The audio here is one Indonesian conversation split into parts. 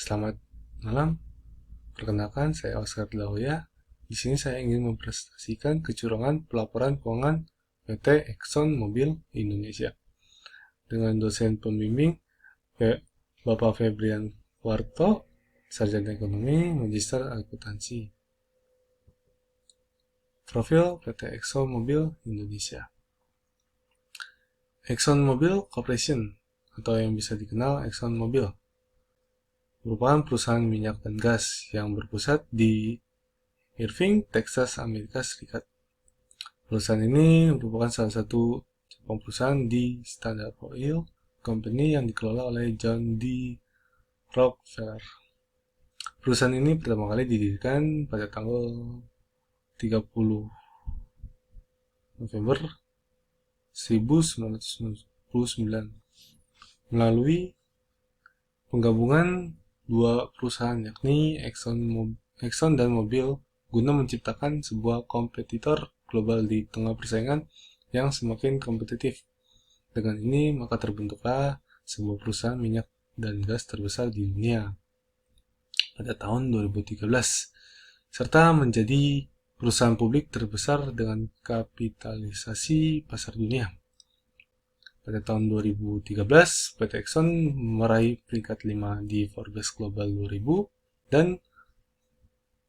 Selamat malam, perkenalkan saya Oscar Dlauya. Di sini saya ingin mempresentasikan kecurangan pelaporan keuangan PT Exxon Mobil Indonesia dengan dosen pembimbing Bapak Febrian Warto, Sarjana Ekonomi, Magister Akuntansi. Profil PT Exxon Mobil Indonesia. Exxon Mobil Corporation atau yang bisa dikenal Exxon Mobil merupakan perusahaan minyak dan gas yang berpusat di Irving, Texas, Amerika Serikat. Perusahaan ini merupakan salah satu cabang perusahaan di Standard Oil Company yang dikelola oleh John D. Rockefeller. Perusahaan ini pertama kali didirikan pada tanggal 30 November 1999 melalui penggabungan dua perusahaan yakni Exxon dan Mobil guna menciptakan sebuah kompetitor global di tengah persaingan yang semakin kompetitif. Dengan ini maka terbentuklah sebuah perusahaan minyak dan gas terbesar di dunia pada tahun 2013 serta menjadi perusahaan publik terbesar dengan kapitalisasi pasar dunia. Pada tahun 2013, PT Exxon meraih peringkat 5 di Forbes Global 2000 dan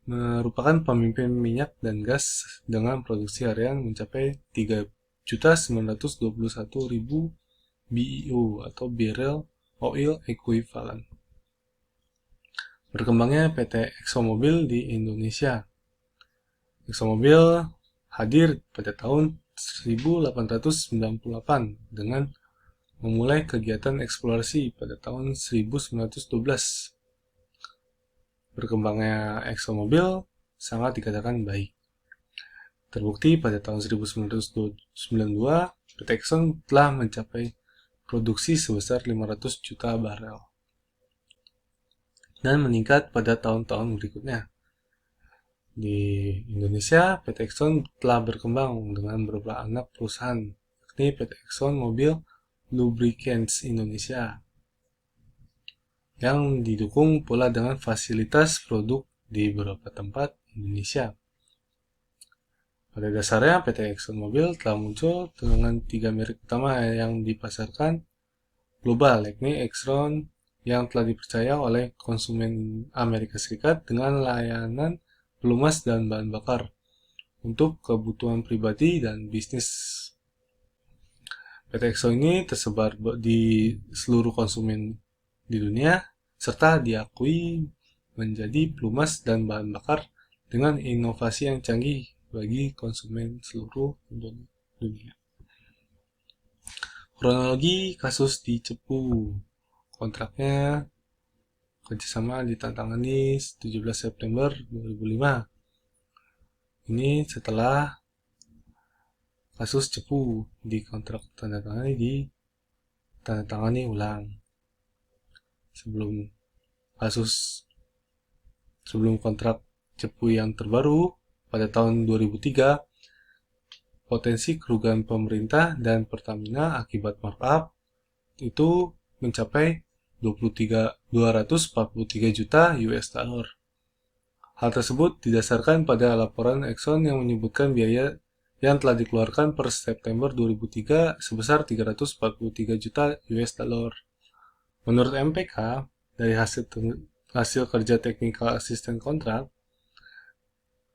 merupakan pemimpin minyak dan gas dengan produksi harian mencapai 3.921.000 BEO atau Barrel Oil Equivalent. Berkembangnya PT ExxonMobil di Indonesia. ExxonMobil hadir pada tahun 1898 dengan memulai kegiatan eksplorasi pada tahun 1912. Berkembangnya ExxonMobil sangat dikatakan baik. Terbukti pada tahun 1992, PT Exxon telah mencapai produksi sebesar 500 juta barel dan meningkat pada tahun-tahun berikutnya. Di Indonesia, PT Exxon telah berkembang dengan beberapa anak perusahaan, yakni PT Exxon Mobil Lubricants Indonesia, yang didukung pula dengan fasilitas produk di beberapa tempat Indonesia. Pada dasarnya, PT Exxon Mobil telah muncul dengan 3 merek utama yang dipasarkan global, yakni Exxon yang telah dipercaya oleh konsumen Amerika Serikat dengan layanan pelumas dan bahan bakar untuk kebutuhan pribadi dan bisnis. PT Exxon ini tersebar di seluruh konsumen di dunia serta diakui menjadi pelumas dan bahan bakar dengan inovasi yang canggih bagi konsumen seluruh dunia. Kronologi kasus di Cepu. Kontraknya kerjasama ditandatangani 17 September 2005. Ini setelah kasus Cepu di kontrak ditandatangani ulang. Sebelum kontrak Cepu yang terbaru pada tahun 2003, potensi kerugian pemerintah dan Pertamina akibat markup itu mencapai 243 juta US dollar. Hal tersebut didasarkan pada laporan Exxon yang menyebutkan biaya yang telah dikeluarkan per September 2003 sebesar 343 juta US dollar. Menurut MPK, dari hasil kerja teknikal asisten kontrak,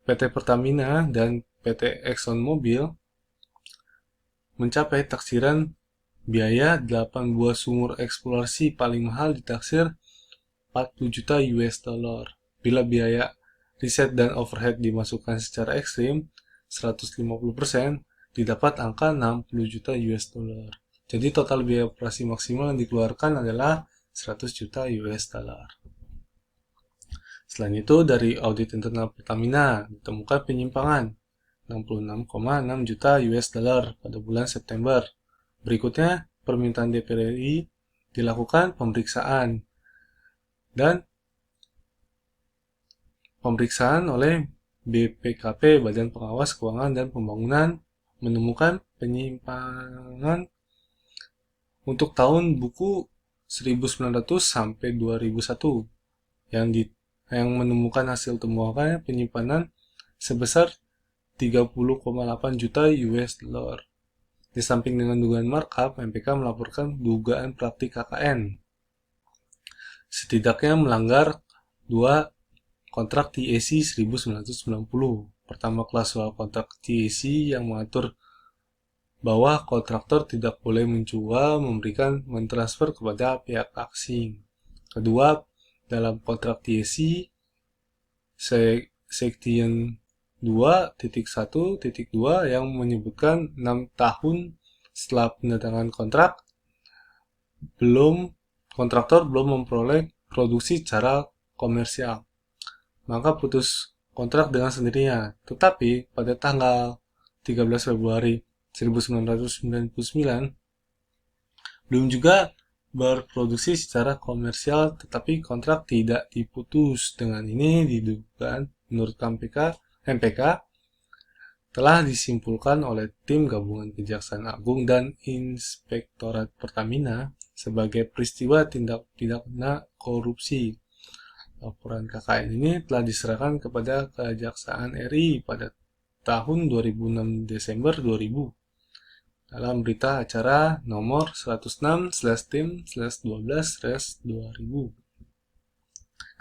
PT Pertamina dan PT Exxon Mobil mencapai taksiran biaya 8 buah sumur eksplorasi paling mahal ditaksir 40 juta US dollar. Bila biaya riset dan overhead dimasukkan secara ekstrim 150%, didapat angka 60 juta US dollar. Jadi total biaya operasi maksimal yang dikeluarkan adalah 100 juta US dollar. Selain itu, dari audit internal Pertamina ditemukan penyimpangan 66,6 juta US dollar pada bulan September. Berikutnya, permintaan DPR RI dilakukan pemeriksaan oleh BPKP, Badan Pengawas Keuangan dan Pembangunan, menemukan penyimpangan untuk tahun buku 1900 sampai 2001 yang menemukan hasil temuan penyimpanan sebesar 30,8 juta US dollar. Di samping dengan dugaan markup, MPK melaporkan dugaan praktik KKN. Setidaknya melanggar 2 kontrak TAC 1990. Pertama, klausula kontrak TAC yang mengatur bahwa kontraktor tidak boleh menjual, memberikan, mentransfer kepada pihak asing. Kedua, dalam kontrak TAC Section 2.1.2 yang menyebutkan 6 tahun setelah penandatanganan kontrak, kontraktor belum memperoleh produksi secara komersial, maka putus kontrak dengan sendirinya. Tetapi pada tanggal 13 Februari 1999 belum juga berproduksi secara komersial, tetapi kontrak tidak diputus. Dengan ini diduga menurut MPK telah disimpulkan oleh tim gabungan Kejaksaan Agung dan Inspektorat Pertamina sebagai peristiwa tindak pidana korupsi. Laporan KKN ini telah diserahkan kepada Kejaksaan RI pada tahun 2006 Desember 2000 dalam berita acara nomor 106/tim/12/2000.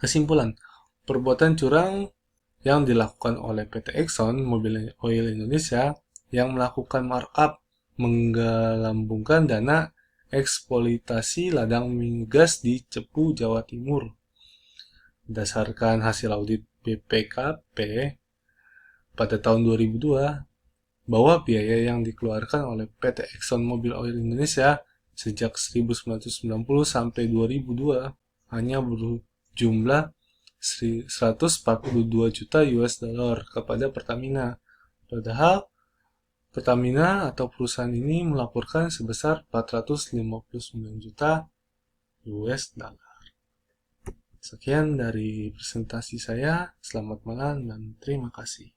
Kesimpulan, perbuatan curang yang dilakukan oleh PT Exxon Mobil Oil Indonesia yang melakukan markup menggelambungkan dana eksploitasi ladang migas di Cepu, Jawa Timur. Berdasarkan hasil audit BPKP pada tahun 2002, bahwa biaya yang dikeluarkan oleh PT Exxon Mobil Oil Indonesia sejak 1990 sampai 2002 hanya berjumlah 142 juta US dollar kepada Pertamina. Padahal Pertamina atau perusahaan ini melaporkan sebesar 459 juta US dollar. Sekian dari presentasi saya. Selamat malam dan terima kasih.